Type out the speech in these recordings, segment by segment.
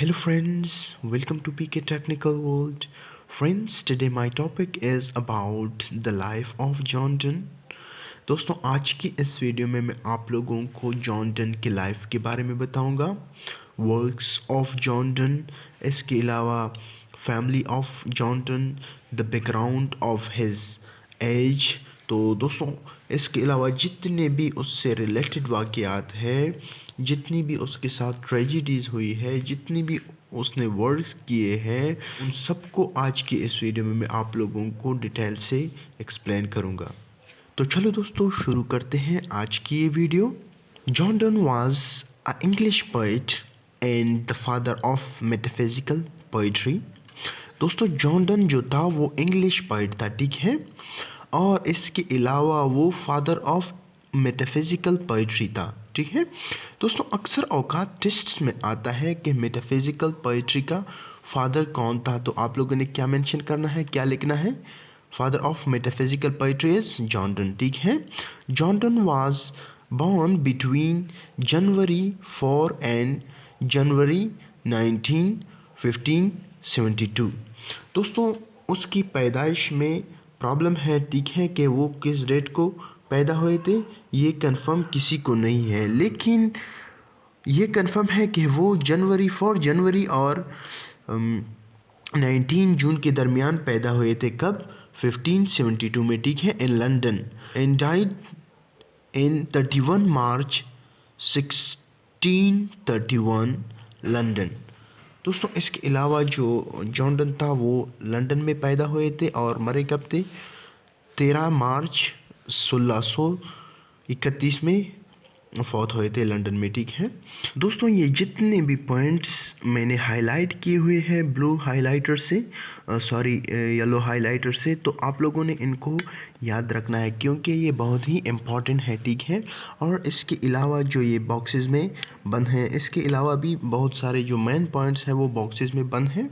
Hello friends, welcome to PK Technical World. Friends, today my topic is about the life of John Donne. दोस्तों आज की इस video में मैं आप लोगों को जॉन डन की लाइफ के बारे में बताऊंगा, वर्क्स ऑफ जॉन डन, इसके अलावा family of John Donne, the background of his age. तो दोस्तों इसके अलावा जितने भी उससे रिलेटेड वाक़यात है, जितनी भी उसके साथ ट्रेजिडीज़ हुई है, जितनी भी उसने वर्क्स किए हैं, उन सबको आज की इस वीडियो में मैं आप लोगों को डिटेल से एक्सप्लेन करूँगा। तो चलो दोस्तों शुरू करते हैं आज की ये video. John Donne was a English poet and the father of metaphysical poetry. दोस्तों जॉन डन जो था वो इंग्लिश पोइट था, ठीक है, और इसके अलावा वो फादर ऑफ मेटाफिजिकल पोइट्री था, ठीक है। दोस्तों अक्सर औकात टेस्ट्स में आता है कि मेटाफिजिकल पोइट्री का फादर कौन था, तो आप लोगों ने क्या मेंशन करना है, क्या लिखना है। Father of metaphysical poetry is John Donne, ठीक है। John Donne was born between January 4 and January 19, 1572। दोस्तों उसकी पैदाइश में प्रॉब्लम है, ठीक है, कि वो किस डेट को पैदा हुए थे ये कंफर्म किसी को नहीं है, लेकिन ये कंफर्म है कि वो जनवरी और 19 जून के दरमियान पैदा हुए थे। कब? 1572 में, ठीक है, in London, and died in 31 March 1631 London. दोस्तों इसके अलावा जो जॉन डन था वो लंदन में पैदा हुए थे और मरे कब थे? 13 मार्च 1631 में फौत हुए थे लंदन में, ठीक है। दोस्तों ये जितने भी पॉइंट्स मैंने हाईलाइट किए हुए हैं ब्लू हाइलाइटर से, येलो हाइलाइटर से, तो आप लोगों ने इनको याद रखना है क्योंकि ये बहुत ही इम्पॉर्टेंट है, ठीक है। और इसके अलावा जो ये बॉक्सेस में बंद हैं, इसके अलावा भी बहुत सारे जो मेन पॉइंट्स हैं वो बॉक्सेस में बंद हैं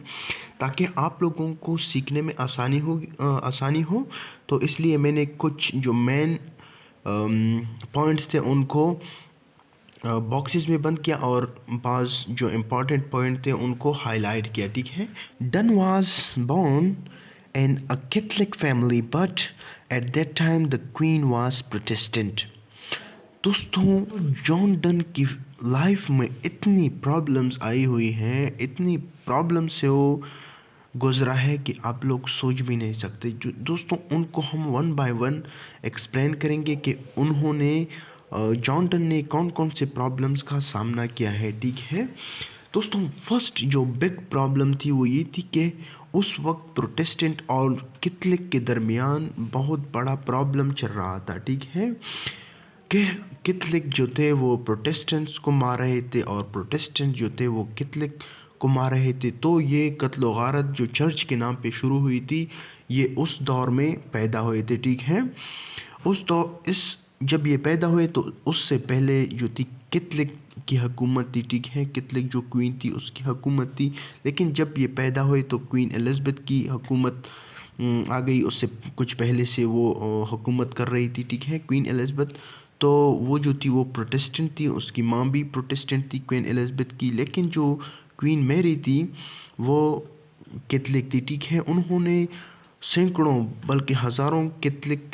ताकि आप लोगों को सीखने में आसानी हो। तो इसलिए मैंने कुछ जो मेन पॉइंट्स थे उनको बॉक्सेस में बंद किया और बाज़ जो इम्पॉर्टेंट पॉइंट थे उनको हाईलाइट किया, ठीक है। Donne was born in a Catholic family but at that time the queen was Protestant. दोस्तों जॉन डन की लाइफ में इतनी प्रॉब्लम्स आई हुई हैं, इतनी प्रॉब्लम से वो गुजरा है कि आप लोग सोच भी नहीं सकते। जो दोस्तों उनको हम वन बाय वन एक्सप्लेन करेंगे कि उन्होंने जॉन डन ने कौन कौन से प्रॉब्लम्स का सामना किया है, ठीक है। दोस्तों फर्स्ट जो बिग प्रॉब्लम थी वो ये थी कि उस वक्त प्रोटेस्टेंट और कैथलिक के दरमियान बहुत बड़ा प्रॉब्लम चल रहा था, ठीक है, कि कैथलिक जो थे वो प्रोटेस्टेंट्स को मार रहे थे और प्रोटेस्टेंट जो थे वो कैथलिक को मार रहे थे। तो ये कत्ल व गारत जो चर्च के नाम पे शुरू हुई थी ये उस दौर में पैदा हुए थे, ठीक है। जब ये पैदा हुए तो उससे पहले जो थी कैथलिक की हुकूमत थी, ठीक है, कैथलिक जो क्वीन थी उसकी हुकूमत थी। लेकिन जब ये पैदा हुए तो क्वीन एलिज़ाबेथ की हुकूमत आ गई, उससे कुछ पहले से वो हुकूमत कर रही थी, ठीक है, क्वीन एलिज़ाबेथ। तो वो जो थी वो प्रोटेस्टेंट थी, उसकी माँ भी प्रोटेस्टेंट थी क्वीन एलिज़ाबेथ की, लेकिन जो क्वीन मैरी थी वो कैथलिक थी, ठीक है। उन्होंने सैकड़ों बल्कि हज़ारों कैथलिक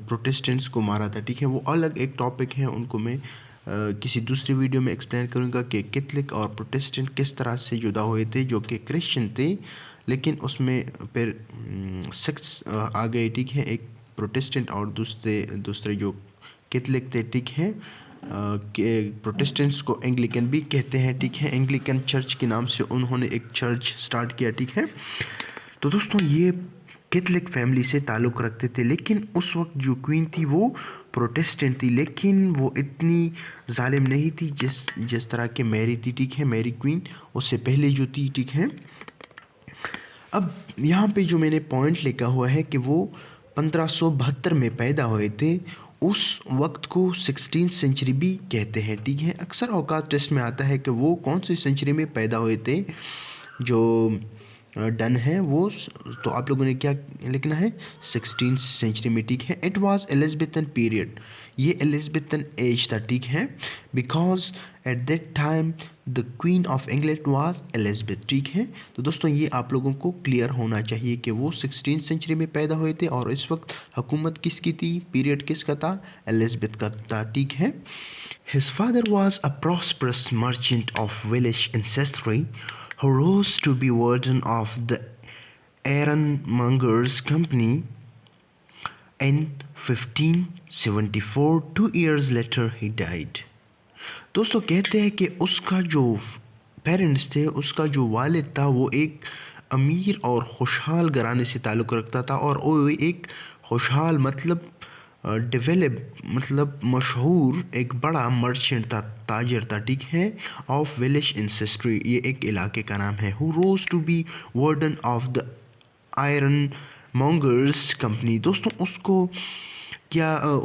प्रोटेस्टेंट्स को मारा था, ठीक है। वो अलग एक टॉपिक है, उनको मैं किसी दूसरी वीडियो में एक्सप्लेन करूँगा कि कैथलिक और प्रोटेस्टेंट किस तरह से जुदा हुए थे, जो कि क्रिश्चियन थे, लेकिन उसमें फिर सेक्ट्स आ गए, ठीक है, एक प्रोटेस्टेंट और दूसरे जो कैथलिक थे, ठीक है। के प्रोटेस्टेंट्स को एंग्लिकन भी कहते हैं, ठीक है, एंग्लिकन चर्च के नाम से उन्होंने एक चर्च स्टार्ट किया, ठीक है। तो दोस्तों ये कैथलिक फैमिली से ताल्लुक़ रखते थे, लेकिन उस वक्त जो क्वीन थी वो प्रोटेस्टेंट थी, लेकिन वो इतनी जालिम नहीं थी जिस तरह के मैरी थी, ठीक है, मैरी क्वीन उससे पहले जो थी, ठीक है। अब यहाँ पे जो मैंने पॉइंट लिखा हुआ है कि वो 1572 में पैदा हुए थे, उस वक्त को 16th सेंचुरी भी कहते हैं, ठीक है। अक्सर औकात टेस्ट में आता है कि वो कौन सी सेंचुरी में पैदा हुए थे। जो डन है वो तो आप लोगों ने क्या लिखना है 16th सेंचुरी में, ठीक है। इट वाज एलिज़ाबेथन पीरियड, ये एलिज़ाबेथन एज था, ठीक है, because at that time the queen of England was Elizabeth, ठीक है। तो दोस्तों ये आप लोगों को क्लियर होना चाहिए कि वो 16th सेंचुरी में पैदा हुए थे और इस वक्त हुकूमत किसकी थी, पीरियड किसका था, एलिज़ाबेथ का था, ठीक है। His father was a prosperous merchant of Welsh ancestry who rose to be warden of the Ironmongers Company in 1574. 2 years later he died. दोस्तों कहते हैं कि उसका जो पेरेंट्स थे, उसका जो वालिद था, वो एक अमीर और खुशहाल घराने से ताल्लुक़ रखता था और वो एक खुशहाल मतलब डेवलप मतलब मशहूर एक बड़ा मर्चेंट था, ताजर था, ठीक है, ऑफ वेलिश एंसेस्ट्री, ये एक इलाके का नाम है। Who rose to be warden of the Ironmongers Company. दोस्तों उसको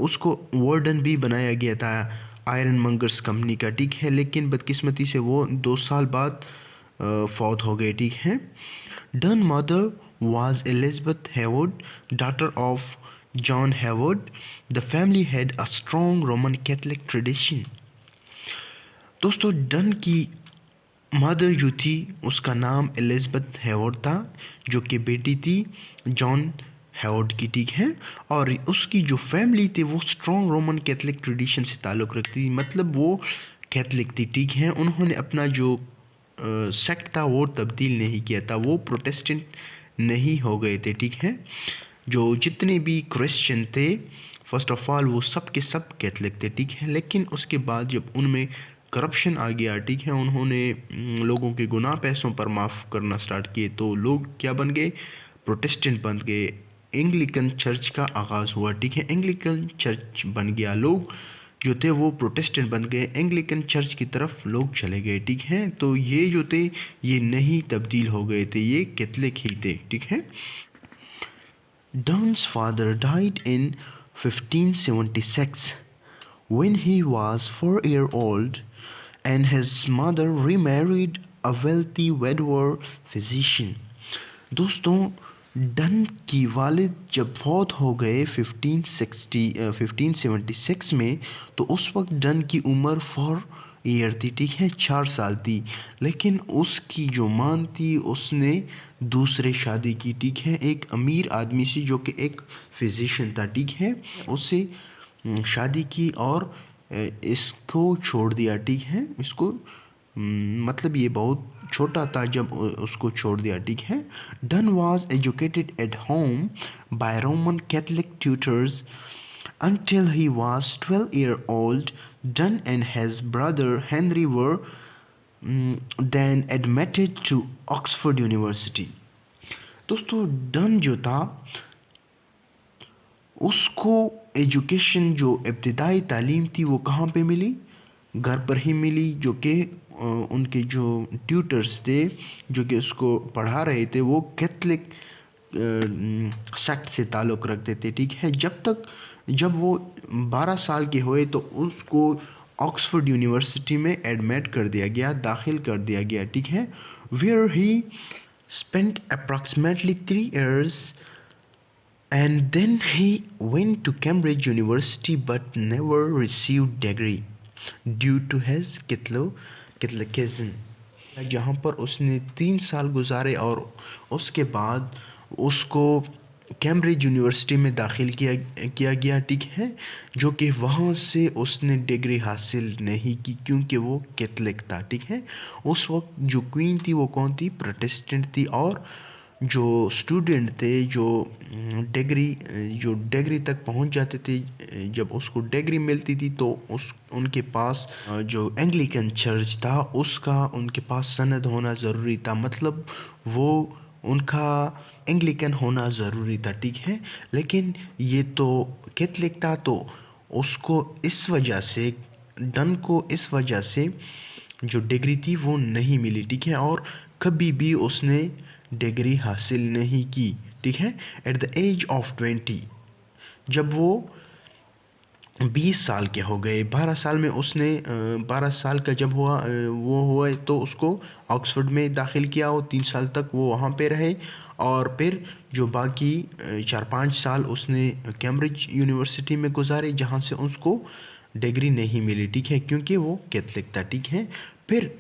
उसको वार्डन भी बनाया गया था आयरन मंगर्स कंपनी का, ठीक है, लेकिन बदकिस्मती से वो 2 साल बाद फौत हो गए, ठीक है। Done mother was Elizabeth Howard, daughter of John Howard. The family had a strong Roman Catholic tradition. दोस्तों डन की मदर जो थी उसका नाम एलिज़ाबेथ हेवर्ड था, जो कि बेटी थी जॉन हेवर्ड की, ठीक है, और उसकी जो फैमिली थी वो स्ट्रॉन्ग रोमन कैथलिक ट्रेडिशन से ताल्लुक़ रखती थी, मतलब वो कैथलिक थी, ठीक है। उन्होंने अपना जो सेक्ट था वो तब्दील नहीं किया था, वो प्रोटेस्टेंट नहीं हो गए थे, ठीक है। जो जितने भी क्रिश्चियन थे फर्स्ट ऑफ ऑल वो सब के सब कैथलिक थे, ठीक है, लेकिन उसके बाद जब उनमें करप्शन आ गया, ठीक है, उन्होंने लोगों के गुनाह पैसों पर माफ़ करना स्टार्ट किए, तो लोग क्या बन गए, प्रोटेस्टेंट बन गए। एंग्लिकन चर्च का आगाज़ हुआ, ठीक है, एंग्लिकन चर्च बन गया, लोग जो थे वो प्रोटेस्टेंट बन गए, एंग्लिकन चर्च की तरफ लोग चले गए, ठीक है। तो ये जो थे ये नहीं तब्दील हो गए थे, ये कैथलिक ही थे, ठीक है। Dunn's father died in 1576 when he was 4 years old, and his mother remarried a wealthy widower physician. दोस्तों डन की वालिद जब फौत हो गए 1576 में, तो उस वक्त डन की उम्र 4 ईयर थी, ठीक है, 4 साल थी, लेकिन उसकी जो मां थी उसने दूसरे शादी की, ठीक है, एक अमीर आदमी से जो कि एक फिजिशियन था, ठीक है, उससे शादी की और इसको छोड़ दिया, ठीक है, इसको मतलब ये बहुत छोटा था जब उसको छोड़ दिया, ठीक है। Donne was educated at home by Roman Catholic tutors until he was 12 years old. Dunn and his brother Henry were then admitted to Oxford University. दोस्तों डन जो था उसको एजुकेशन जो इब्तिदाई तालीम थी वो कहाँ पे मिली, घर पर ही मिली, जो कि उनके जो ट्यूटर्स थे जो कि उसको पढ़ा रहे थे वो कैथलिक सेक्ट से ताल्लुक़ रखते थे, ठीक है। जब वो 12 साल के हुए तो उसको ऑक्सफोर्ड यूनिवर्सिटी में एडमिट कर दिया गया, दाखिल कर दिया गया, ठीक है, where he spent approximately 3 years and then he went to Cambridge University but never received degree due to his Catholicism, जहाँ पर उसने 3 साल गुजारे और उसके बाद उसको कैम्ब्रिज यूनिवर्सिटी में दाखिल किया गया, ठीक है, जो कि वहाँ से उसने डिग्री हासिल नहीं की क्योंकि वो कैथलिक था, ठीक है। उस वक्त जो क्वीन थी वो कौन थी, प्रोटेस्टेंट थी, और जो स्टूडेंट थे जो डिग्री तक पहुंच जाते थे, जब उसको डिग्री मिलती थी तो उनके पास जो एंग्लिकन चर्च था उसका उनके पास सनद होना ज़रूरी था, मतलब वो उनका एंग्लिकन होना ज़रूरी था, ठीक है। लेकिन ये तो कैथलिक था, तो उसको इस वजह से डन को इस वजह से जो डिग्री थी वो नहीं मिली, ठीक है, और कभी भी उसने डिग्री हासिल नहीं की, ठीक है। एट द एज ऑफ 20 जब वो 20 साल के हो गए। 12 साल में उसने 12 साल का जब हुआ वो हुआ तो उसको ऑक्सफोर्ड में दाखिल किया। वो 3 साल तक वो वहाँ पे रहे और फिर जो बाकी 4-5 साल उसने कैम्ब्रिज यूनिवर्सिटी में गुजारे, जहाँ से उसको डिग्री नहीं मिली, ठीक है, क्योंकि वो कैथलिक था, ठीक है। फिर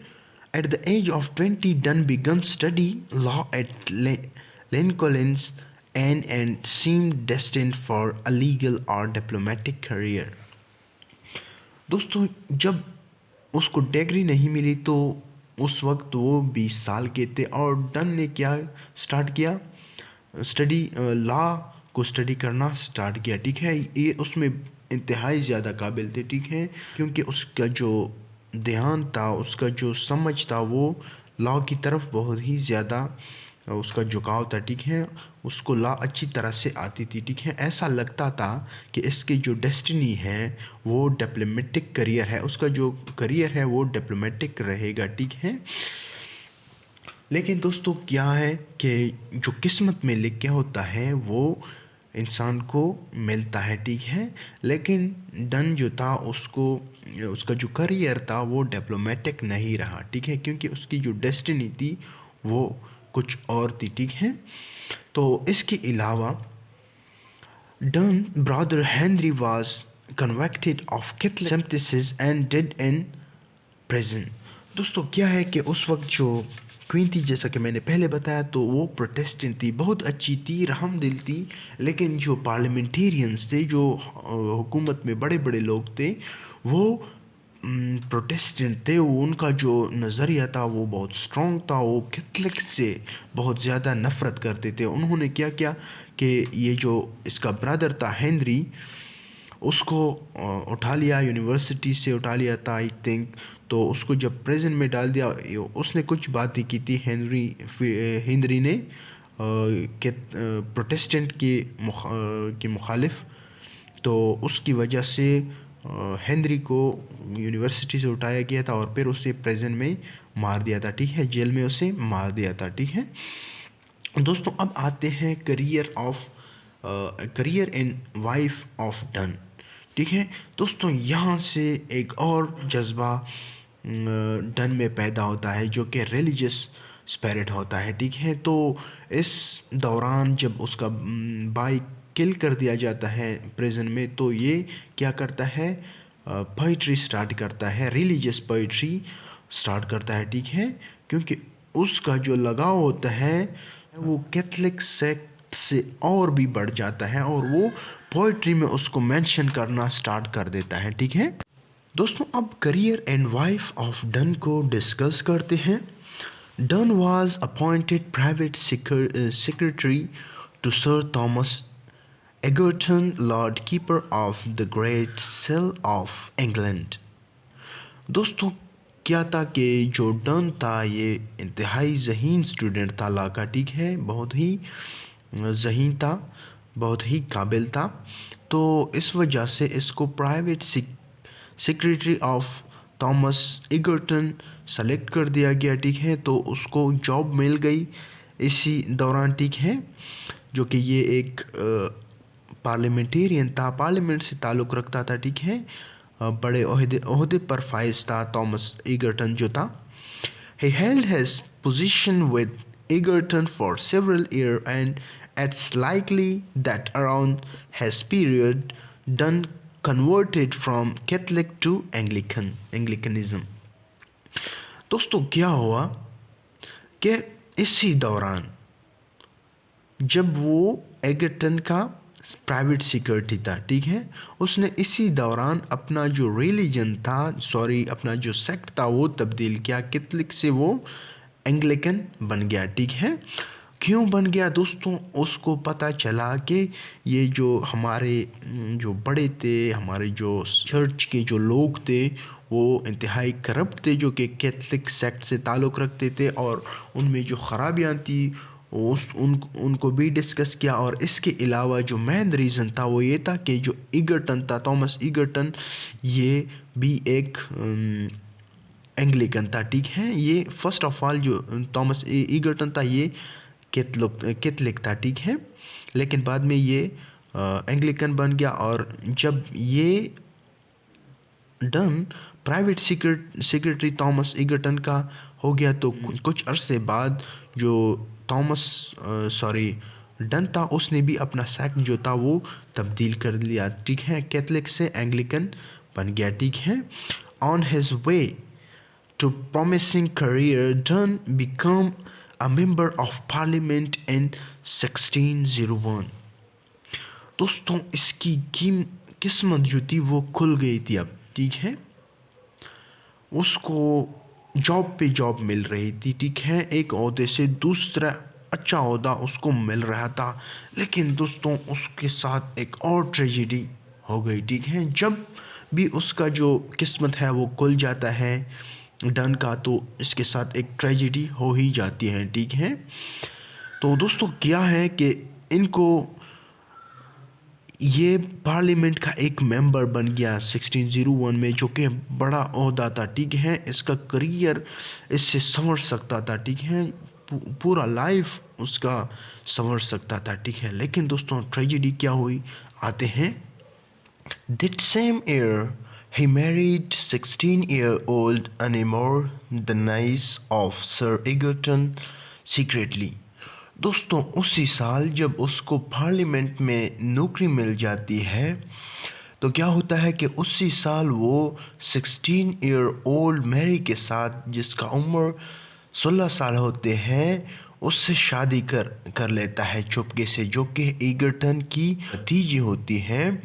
at the age of 20 Donne began study law at Lincoln's Inn and seemed destined for a legal or diplomatic career। दोस्तों जब उसको डिग्री नहीं मिली तो उस वक्त वो 20 साल के थे और डन ने क्या स्टार्ट किया, स्टडी लॉ को स्टडी करना स्टार्ट किया, ठीक है। ये उसमें इंतहाई ज़्यादा काबिल थे, ठीक है, क्योंकि उसका जो ध्यान था, उसका जो समझ था, वो लॉ की तरफ बहुत ही ज़्यादा उसका झुकाव था, ठीक है। उसको लॉ अच्छी तरह से आती थी, ठीक है। ऐसा लगता था कि इसकी जो डेस्टिनी है वो डिप्लोमेटिक करियर है, उसका जो करियर है वो डिप्लोमेटिक रहेगा, ठीक है। लेकिन दोस्तों क्या है कि जो किस्मत में लिख के होता है वो इंसान को मिलता है, ठीक है। लेकिन डन जो था उसको उसका जो करियर था वो डिप्लोमेटिक नहीं रहा, ठीक है, क्योंकि उसकी जो डेस्टिनी थी वो कुछ और थी, ठीक है। तो इसके अलावा done brother Henry was convicted of Catholic synthesis and dead in present. दोस्तों क्या है कि उस वक्त जो क्वीन थी, जैसा कि मैंने पहले बताया, तो वो प्रोटेस्टेंट थी, बहुत अच्छी थी, रहमदिल थी। लेकिन जो पार्लियामेंटेरियंस थे, जो हुकूमत में बड़े बड़े लोग थे, वो प्रोटेस्टेंट थे। वो उनका जो नज़रिया था वो बहुत स्ट्रॉन्ग था, वो कैथलिक से बहुत ज़्यादा नफ़रत करते थे। उन्होंने क्या किया कि ये जो इसका ब्रदर था हेनरी, उसको उठा लिया, यूनिवर्सिटी से उठा लिया था आई थिंक। तो उसको जब प्रेजेंट में डाल दिया, उसने कुछ बातें की थी हेनरी ने के प्रोटेस्टेंट के मुखालिफ। तो उसकी वजह से हेनरी को यूनिवर्सिटी से उठाया गया था और फिर उसे प्रेजेंट में मार दिया था, ठीक है, जेल में उसे मार दिया था, ठीक है। दोस्तों अब आते हैं career in wife of done, ठीक है। दोस्तों यहाँ से एक और जज्बा डन में पैदा होता है जो कि रिलीजियस स्पिरिट होता है, ठीक है। तो इस दौरान जब उसका भाई किल कर दिया जाता है प्रिजन में, तो ये क्या करता है, पोइट्री स्टार्ट करता है, रिलीजियस पोइट्री स्टार्ट करता है, ठीक है, क्योंकि उसका जो लगाव होता है वो कैथलिक सेक्ट से और भी बढ़ जाता है और वो पोइट्री में उसको मेंशन करना स्टार्ट कर देता है, ठीक है। दोस्तों अब career and wife of Donne को डिस्कस करते हैं। Donne was appointed private secretary to Sir Thomas Egerton, Lord Keeper of the Great Seal of England. दोस्तों क्या था कि जो डन था ये इंतहाई ज़हीन स्टूडेंट था लॉ का, ठीक है, बहुत ही ज़हीन था, बहुत ही काबिल था। तो इस वजह से इसको private secretary of Thomas Egerton select कर दिया गया, ठीक है। तो उसको जॉब मिल गई इसी दौरान, ठीक है, जो कि ये एक पार्लियामेंटेरियन था, पार्लियामेंट से ताल्लुक़ रखता था, ठीक है। बड़े ओहदे पर फाइज था थॉमस एगर्टन जो था। He held his position with Egerton for several years, and it's likely that around his period, Dunn converted from Catholic to Anglicanism। दोस्तों क्या हुआ कि इसी दौरान जब वो एगर्टन का प्राइवेट सिक्योरिटी था, ठीक है, उसने इसी दौरान अपना जो रिलीजन था, अपना जो सेक्ट था वो तब्दील किया, कैथलिक से वो एंग्लिकन बन गया, ठीक है। क्यों बन गया दोस्तों, उसको पता चला कि ये जो हमारे जो बड़े थे, हमारे जो चर्च के जो लोग थे वो इंतहाई करप्ट थे, जो कि कैथलिक सेक्ट से ताल्लुक़ रखते थे और उनमें जो ख़राबियाँ थी उनको भी डिस्कस किया। और इसके अलावा जो मेन रीज़न था वो ये था कि जो ईगर्टन था, थॉमस ईगर्टन, ये भी एक एंग्लिकन था, ठीक है। ये फर्स्ट ऑफ ऑल जो थॉमस ईगर्टन था ये कैथलिक था, ठीक है, लेकिन बाद में ये एंग्लिकन बन गया। और जब ये done private secretary Thomas Egerton का हो गया, तो कुछ अरसे बाद जो डन था उसने भी अपना सेक्ट जो था वो तब्दील कर लिया, ठीक है, कैथलिक से एंग्लिकन बन गया, ठीक है। On his way to promising career, Dunn became a member of parliament in 1601। दोस्तों इसकी किस्मत जो थी वो खुल गई थी अब, ठीक है, उसको जॉब पे जॉब मिल रही थी, ठीक है, एक ओहदे से दूसरा अच्छा ओहदा उसको मिल रहा था। लेकिन दोस्तों उसके साथ एक और ट्रेजेडी हो गई, ठीक है। जब भी उसका जो किस्मत है वो खुल जाता है डन का, तो इसके साथ एक ट्रेजेडी हो ही जाती है, ठीक है। तो दोस्तों क्या है कि इनको ये पार्लियामेंट का एक मेंबर बन गया 1601 में, जो कि बड़ा ओहदा था, ठीक है, इसका करियर इससे संवर सकता था, ठीक है, पूरा लाइफ उसका संवर सकता था, ठीक है। लेकिन दोस्तों ट्रेजेडी क्या हुई, आते हैं। That same year, he married 16-year-old Annemore, the niece of Sir Egerton, secretly। दोस्तों उसी साल जब उसको पार्लियामेंट में नौकरी मिल जाती है, तो क्या होता है कि उसी साल वो 16-year-old मैरी के साथ, जिसका उम्र 16 साल होते हैं, उससे शादी कर लेता है चुपके से, जो कि एगर्टन की भतीजी होती है।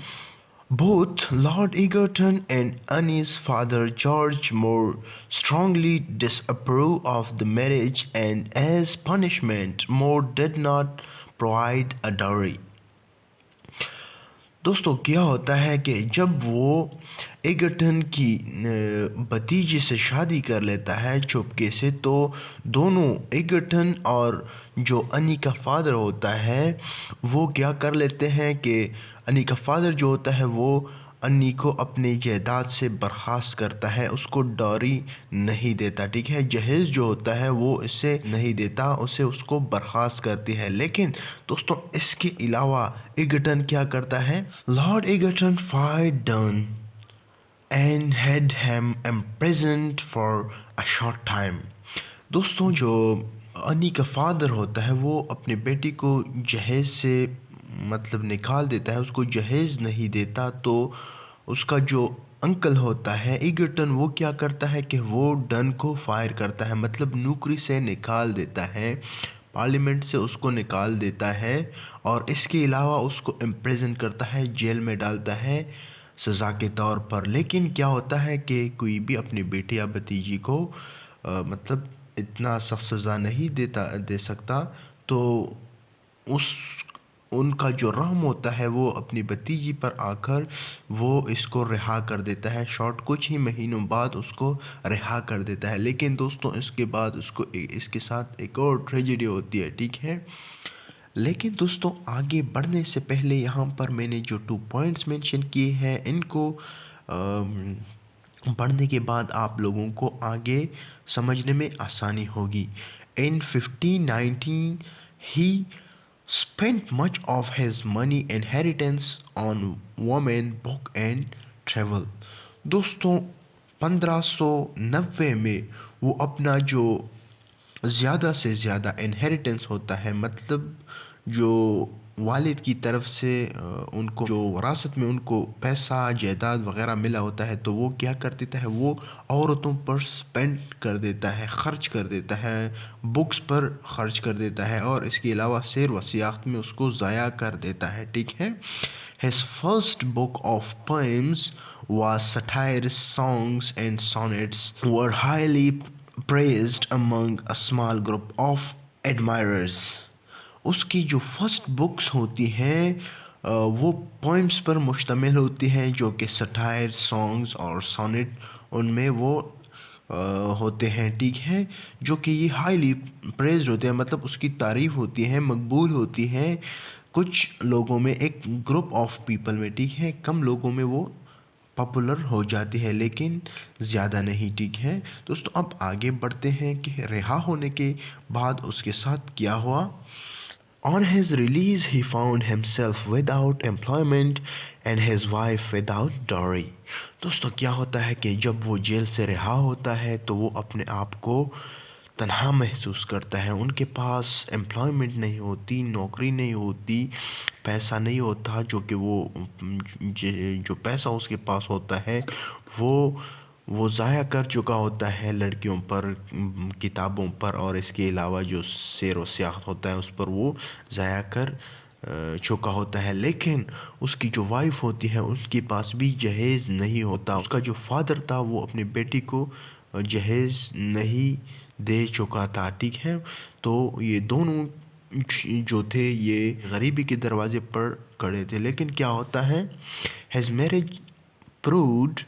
Both Lord Egerton and Annie's father George Moore strongly disapproved of the marriage, and as punishment, Moore did not provide a dowry। दोस्तों क्या होता है कि जब वो एगर्टन की भतीजे से शादी कर लेता है चुपके से, तो दोनों एगर्टन और जो अनी का फादर होता है वो क्या कर लेते हैं कि अनी का फादर जो होता है वो अन्नी को अपनी जायदाद से बर्खास्त करता है, उसको डॉरी नहीं देता, ठीक है, जहेज जो होता है वो इसे नहीं देता, उसे उसको बर्खास्त करती है। लेकिन दोस्तों इसके अलावा एगर्टन क्या करता है, Lord Egerton fight done and had him imprisoned for a short time. दोस्तों जो अनी का फादर होता है वो अपने बेटी को जहेज से मतलब निकाल देता है, उसको जहेज नहीं देता, तो उसका जो अंकल होता है एगर्टन वो क्या करता है कि वो डन को फायर करता है, मतलब नौकरी से निकाल देता है, पार्लियामेंट से उसको निकाल देता है, और इसके अलावा उसको इम्प्रिजन करता है, जेल में डालता है सज़ा के तौर पर। लेकिन क्या होता है कि कोई भी अपनी बेटी या भतीजी को मतलब इतना सख्त सज़ा नहीं दे सकता, तो उस उनका जो रहम होता है वो अपनी भतीजी पर आकर वो इसको रिहा कर देता है, शॉर्ट कुछ ही महीनों बाद उसको रिहा कर देता है। लेकिन दोस्तों इसके बाद उसको इसके साथ एक और ट्रेजेडी होती है, ठीक है। लेकिन दोस्तों आगे बढ़ने से पहले यहाँ पर मैंने जो 2 पॉइंट्स मेंशन किए हैं, इनको पढ़ने के बाद आप लोगों को आगे समझने में आसानी होगी। इन 1519 he spent much of his money inheritance on women, book and travel। दोस्तों 1590 में वो अपना जो ज़्यादा से ज़्यादा इनहेरिटेंस होता है, मतलब जो वालिद की तरफ से उनको जो वरासत में उनको पैसा जायदाद वगैरह मिला होता है, तो वो क्या कर देता है, वो औरतों पर स्पेंड कर देता है, ख़र्च कर देता है, बुक्स पर ख़र्च कर देता है, और इसके अलावा सैर व सियाहत में उसको ज़ाया कर देता है, ठीक है। His first book of poems was satires, songs and sonnets were highly praised among a small group of admirers। उसकी जो फर्स्ट बुक्स होती हैं वो पोइम्स पर मुश्तमिल होती हैं, जो कि सटायर, सॉन्ग्स और सोनेट उनमें वो होते हैं, ठीक है, जो कि ये हाईली प्रेज्ड होते हैं, मतलब उसकी तारीफ़ होती है, मकबूल होती है कुछ लोगों में, एक ग्रुप ऑफ पीपल में, ठीक है, कम लोगों में वो पॉपुलर हो जाती है लेकिन ज़्यादा नहीं, ठीक है। दोस्तों अब आगे बढ़ते हैं कि रिहा होने के बाद उसके साथ क्या हुआ। On his release, he found himself without employment and his wife without dowry. दोस्तों क्या होता है कि जब वो जेल से रिहा होता है तो वो अपने आप को तन्हा महसूस करता है। उनके पास एम्प्लॉयमेंट नहीं होती, नौकरी नहीं होती, पैसा नहीं होता, जो कि वो जो पैसा उसके पास होता है वो ज़ाया कर चुका होता है लड़कियों पर, किताबों पर, और इसके अलावा जो सैर व सियाहत होता है उस पर वो ज़ाया कर चुका होता है। लेकिन उसकी जो वाइफ होती है उसके पास भी जहेज़ नहीं होता। उसका जो फादर था वो अपनी बेटी को जहेज़ नहीं दे चुका था, ठीक है। तो ये दोनों जो थे ये गरीबी के दरवाजे पर खड़े थे। लेकिन क्या होता है, his marriage proved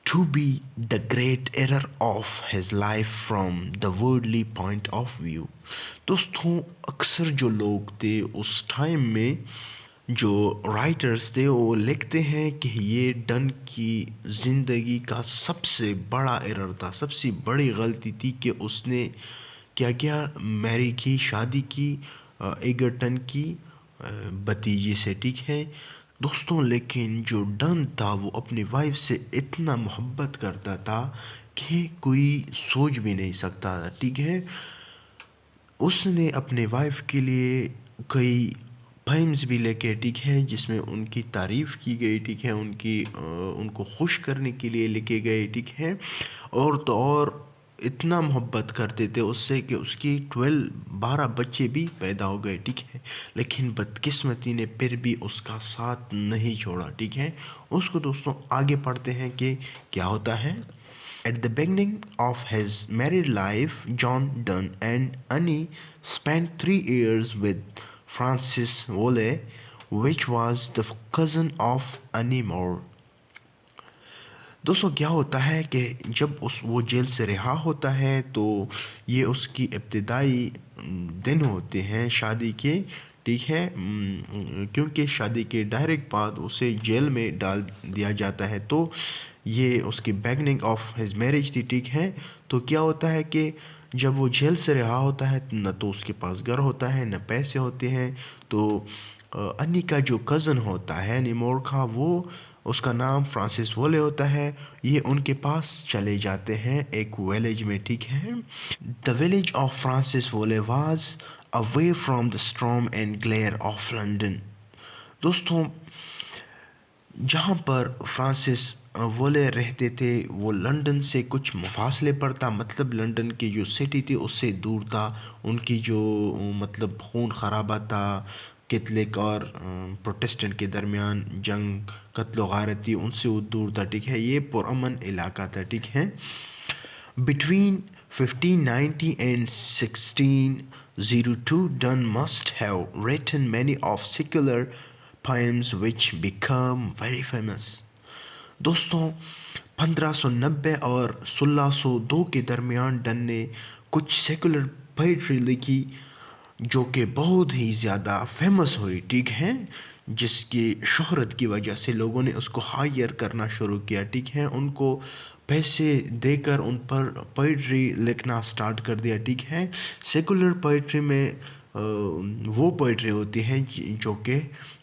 to be the great error of his life from the worldly point of view। दोस्तों अक्सर जो लोग थे उस टाइम में, जो राइटर्स थे, वो लिखते हैं कि ये डन की ज़िंदगी का सबसे बड़ा एरर था, सबसे बड़ी गलती थी कि उसने क्या क्या मैरी की, शादी की एगरटन की भतीजी से, ठीक है दोस्तों। लेकिन जो डन था वो अपनी वाइफ से इतना मोहब्बत करता था कि कोई सोच भी नहीं सकता था, ठीक है। उसने अपने वाइफ के लिए कई पोएम्स भी लिखे, ठीक है, जिसमें उनकी तारीफ़ की गई, ठीक है, उनको खुश करने के लिए लिखे गए, ठीक है। और तो और इतना मोहब्बत करते थे उससे कि उसकी 12 बच्चे भी पैदा हो गए, ठीक है। लेकिन बदकिस्मती ने फिर भी उसका साथ नहीं छोड़ा, ठीक है। उसको दोस्तों आगे पढ़ते हैं कि क्या होता है। At the beginning of his married life, John Donne and Annie spent 3 years with Francis Wole, which was the cousin of Annie Moore। दोस्तों क्या होता है कि जब वो जेल से रिहा होता है तो ये उसकी इब्तिदाई दिन होते हैं शादी के, ठीक है। क्योंकि शादी के डायरेक्ट बाद उसे जेल में डाल दिया जाता है, तो ये उसकी बिगनिंग ऑफ हिज मैरिज थी, ठीक है। तो क्या होता है कि जब वो जेल से रिहा होता है न तो उसके पास घर होता है न पैसे होते हैं। तो अन्नी का जो कज़न होता है निमोर का, वो उसका नाम फ्रांसिस वोले होता है। ये उनके पास चले जाते हैं एक विलेज में, ठीक है। The village of Francis Wolley was away from the storm and glare of London. दोस्तों जहाँ पर फ्रांसिस वोले रहते थे वो लंदन से कुछ फासले पर था, मतलब लंदन की जो सिटी थी उससे दूर था। उनकी जो मतलब खून खराबा था, कैथलिक और प्रोटेस्टेंट के दरमियान जंग, कत्ल गारत थी, उनसे वो दूर था, ठीक है। ये पुरअमन इलाका था, ठीक है। Between 1590 and 1602, Donne must have written many of secular poems which become very famous। दोस्तों 1590 और 1602 के दरमियान डन ने कुछ सेकुलर पोइट्री लिखी जो कि बहुत ही ज़्यादा फेमस हुई, ठीक है, जिसकी शोहरत की वजह से लोगों ने उसको हायर करना शुरू किया, ठीक है। उनको पैसे देकर उन पर पोइट्री लिखना स्टार्ट कर दिया, ठीक है। सेकुलर पोइट्री में वो पोइट्री होती है जो कि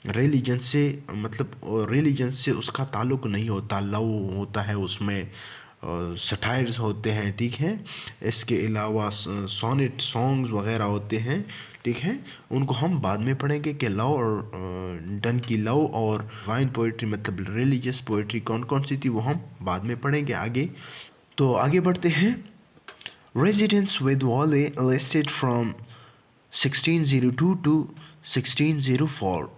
रिलीजन से, मतलब रिलीजन से उसका ताल्लुक़ नहीं होता, लव होता है उसमें, सटायर्स होते हैं, ठीक है। इसके अलावा सोनेट सॉन्ग्स वगैरह होते हैं, ठीक है। उनको हम बाद में पढ़ेंगे कि लव और डन की लव और वाइन पोइट्री मतलब रिलीजियस पोइट्री कौन कौन सी थी वो हम बाद में पढ़ेंगे आगे। तो आगे बढ़ते हैं। Residence with Wolley listed from 1602 to 1604।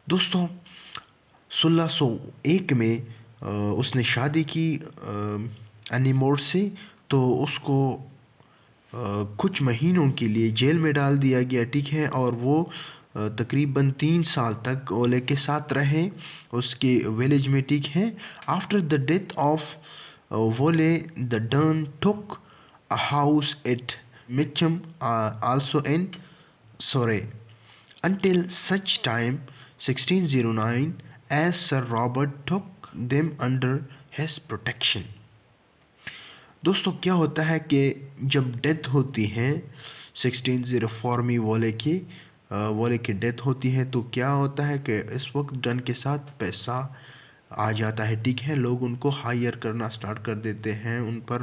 दोस्तों 1601 में उसने शादी की एनीमोर से, तो उसको कुछ महीनों के लिए जेल में डाल दिया गया, ठीक है। और वो तकरीबन 3 साल तक ओले के साथ रहे उसके विलेज में, ठीक है। After the death of Wolley the Donne took a house at Mitcham also in Surrey until such time 1609 as Sir Robert took them under his protection। दोस्तों क्या होता है कि जब डेथ होती है 1604 में वोले की, वाले की डेथ होती है तो क्या होता है कि इस वक्त डन के साथ पैसा आ जाता है, ठीक है। लोग उनको हायर करना स्टार्ट कर देते हैं, उन पर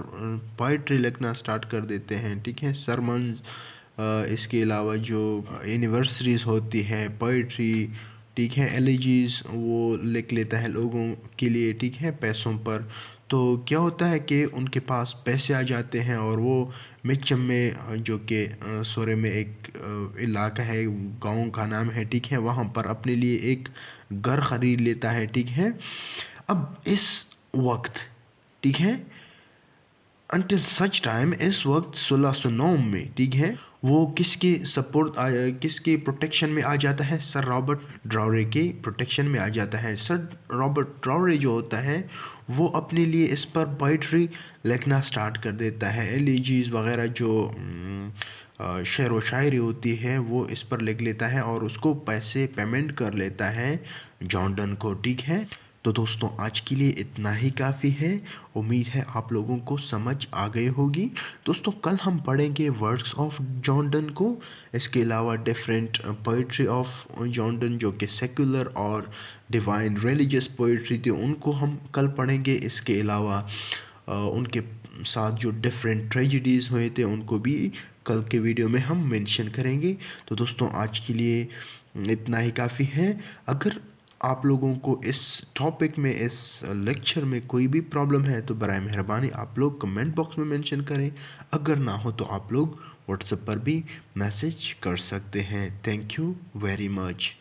पोइट्री लिखना स्टार्ट कर देते हैं, ठीक है। सरमन्स, इसके अलावा जो एनिवर्सरीज होती है, पोइट्री, ठीक है, एलिजीज वो लिख लेता है लोगों के लिए, ठीक है, पैसों पर। तो क्या होता है कि उनके पास पैसे आ जाते हैं और वो मिचम में, जो कि सोरे में एक इलाका है, गांव का नाम है, ठीक है, वहाँ पर अपने लिए एक घर खरीद लेता है, ठीक है। अब इस वक्त, ठीक है, अनटिल सच टाइम, इस वक्त 1609 में, ठीक है, वो किसके सपोर्ट किसके प्रोटेक्शन में आ जाता है? सर रॉबर्ट ड्राउरे के प्रोटेक्शन में आ जाता है। सर रॉबर्ट ड्राउरे जो होता है वो अपने लिए इस पर पोइट्री लिखना स्टार्ट कर देता है, एलिजीज वगैरह जो शेर व शायरी होती है वो इस पर लिख लेता है और उसको पैसे पेमेंट कर लेता है जॉन डन को, ठीक है। तो दोस्तों आज के लिए इतना ही काफ़ी है। उम्मीद है आप लोगों को समझ आ गई होगी। दोस्तों कल हम पढ़ेंगे वर्क्स ऑफ जॉन डन को, इसके अलावा different poetry of John Donne जो कि सेक्युलर और डिवाइन रिलीजियस पोइट्री थी उनको हम कल पढ़ेंगे। इसके अलावा उनके साथ जो डिफरेंट ट्रेजिडीज़ हुए थे उनको भी कल के वीडियो में हम मेंशन करेंगे। तो दोस्तों आज के लिए इतना ही काफ़ी है। अगर आप लोगों को इस टॉपिक में, इस लेक्चर में कोई भी प्रॉब्लम है तो बराए मेहरबानी आप लोग कमेंट बॉक्स में मेंशन करें। अगर ना हो तो आप लोग व्हाट्सएप पर भी मैसेज कर सकते हैं। Thank you very much.